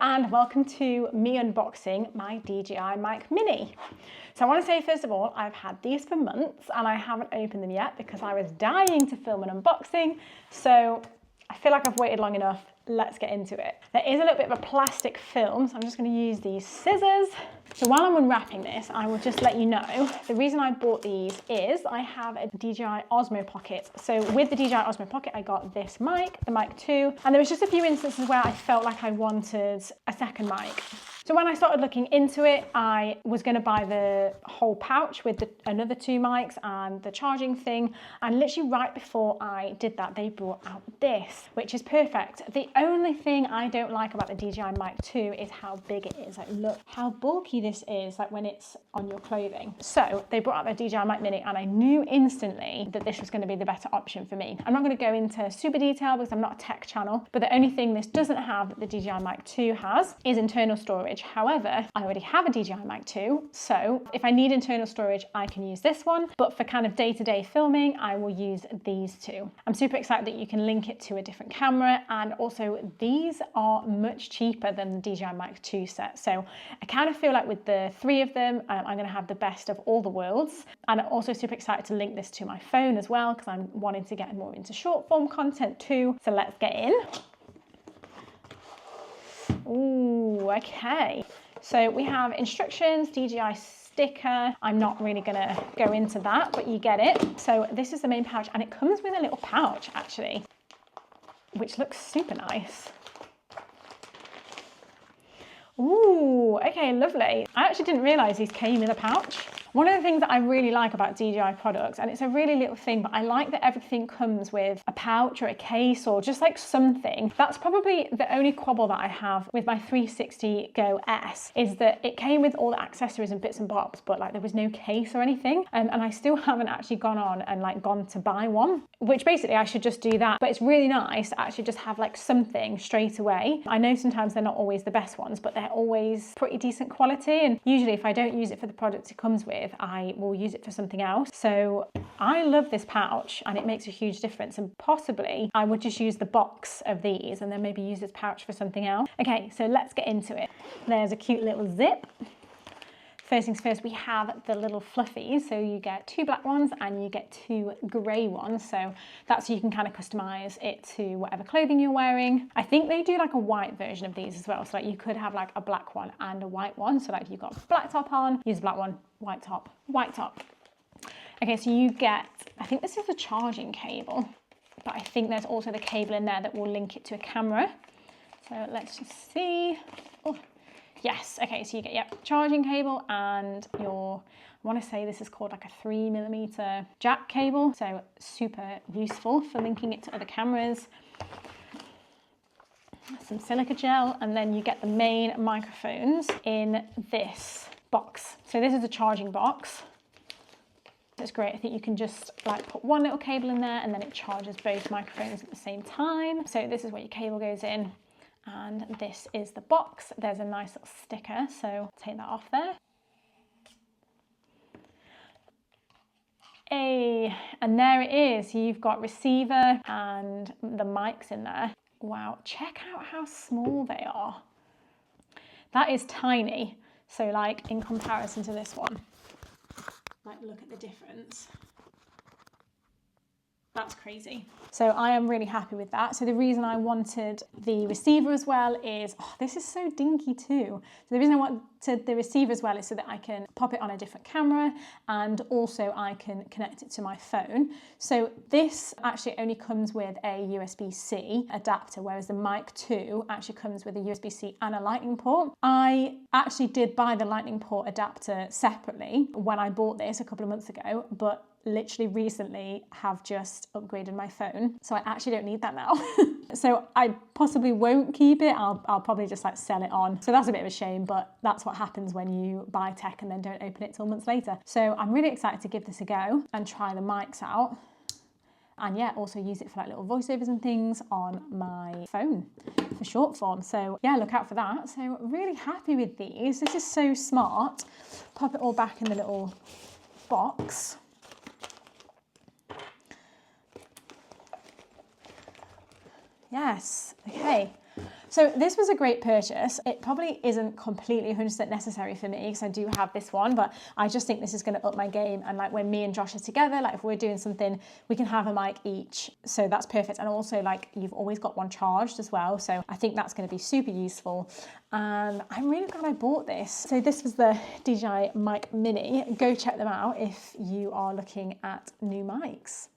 and welcome to me unboxing my DJI Mic Mini. So I want to say first of all, I've had these for months and I haven't opened them yet because I was dying to film an unboxing. So I feel like I've waited long enough. Let's get into it. There is a little bit of a plastic film, so I'm just going to use these scissors. So while I'm unwrapping this, I will just let you know, the reason I bought these is I have a DJI Osmo Pocket. So with the DJI Osmo Pocket, I got this mic, the Mic 2, and there was just a few instances where I felt like I wanted a second mic. So when I started looking into it, I was going to buy the whole pouch with another two mics and the charging thing. And literally right before I did that, they brought out this, which is perfect. The only thing I don't like about the DJI Mic 2 is how big it is. Like, look how bulky this is, like when it's on your clothing. So they brought out the DJI Mic Mini and I knew instantly that this was going to be the better option for me. I'm not going to go into super detail because I'm not a tech channel, but the only thing this doesn't have that the DJI Mic 2 has is internal storage. However, I already have a DJI Mic 2, so if I need internal storage, I can use this one, but for kind of day-to-day filming, I will use these two. I'm super excited that you can link it to a different camera, and also these are much cheaper than the DJI Mic 2 set, so I kind of feel like with the three of them, I'm going to have the best of all the worlds, and I'm also super excited to link this to my phone as well, because I'm wanting to get more into short form content too, so let's get in. Ooh, okay. So we have instructions, DJI sticker. I'm not really gonna go into that, but you get it. So this is the main pouch and it comes with a little pouch actually, which looks super nice. Ooh, okay, lovely. I actually didn't realize these came in a pouch. One of the things that I really like about DJI products, and it's a really little thing, but I like that everything comes with a pouch or a case or just like something. That's probably the only quibble that I have with my 360 Go S, is that it came with all the accessories and bits and bobs, but like there was no case or anything. And I still haven't actually gone on and like gone to buy one, which basically I should just do that. But it's really nice to actually just have like something straight away. I know sometimes they're not always the best ones, but they're always pretty decent quality. And usually if I don't use it for the product it comes with, I will use it for something else. So I love this pouch and it makes a huge difference, and possibly I would just use the box of these and then maybe use this pouch for something else. Okay, so let's get into it. There's a cute little zip. First things first, we have the little fluffies. So you get two black ones and you get two grey ones. So that's so you can kind of customize it to whatever clothing you're wearing. I think they do like a white version of these as well. So like you could have like a black one and a white one. So like if you've got a black top on, use a black one, white top, white top. Okay, so you get, I think this is the charging cable, but I think there's also the cable in there that will link it to a camera. So let's just see. Oh. Yes, okay, so you get, yep, charging cable and your, I want to say this is called like a 3mm jack cable, so super useful for linking it to other cameras. Some silica gel, and then you get the main microphones in this box. So this is a charging box. It's great. I think you can just like put one little cable in there and then it charges both microphones at the same time. So this is where your cable goes in. And this is the box. There's a nice little sticker, so take that off there. Hey, and there it is. You've got receiver and the mics in there. Wow, check out how small they are. That is tiny. So like in comparison to this one, like look at the difference. That's crazy. So I am really happy with that. So the reason I wanted the receiver as well is, oh, this is so dinky too. So the reason I wanted the receiver as well is so that I can pop it on a different camera and also I can connect it to my phone. So this actually only comes with a USB-C adapter, whereas the Mic 2 actually comes with a USB-C and a lightning port. I actually did buy the lightning port adapter separately when I bought this a couple of months ago, but literally recently have just upgraded my phone, so I actually don't need that now. So I possibly won't keep it. I'll probably just like sell it on. So that's a bit of a shame, but that's what happens when you buy tech and then don't open it till months later. So I'm really excited to give this a go and try the mics out. And yeah, also use it for like little voiceovers and things on my phone for short form. So yeah, look out for that. So really happy with these. This is so smart. Pop it all back in the little box. Yes, okay. So this was a great purchase. It probably isn't completely 100% necessary for me because I do have this one, but I just think this is going to up my game. And like when me and Josh are together, like if we're doing something, we can have a mic each. So that's perfect. And also like you've always got one charged as well. So I think that's going to be super useful. And I'm really glad I bought this. So this was the DJI Mic Mini. Go check them out if you are looking at new mics.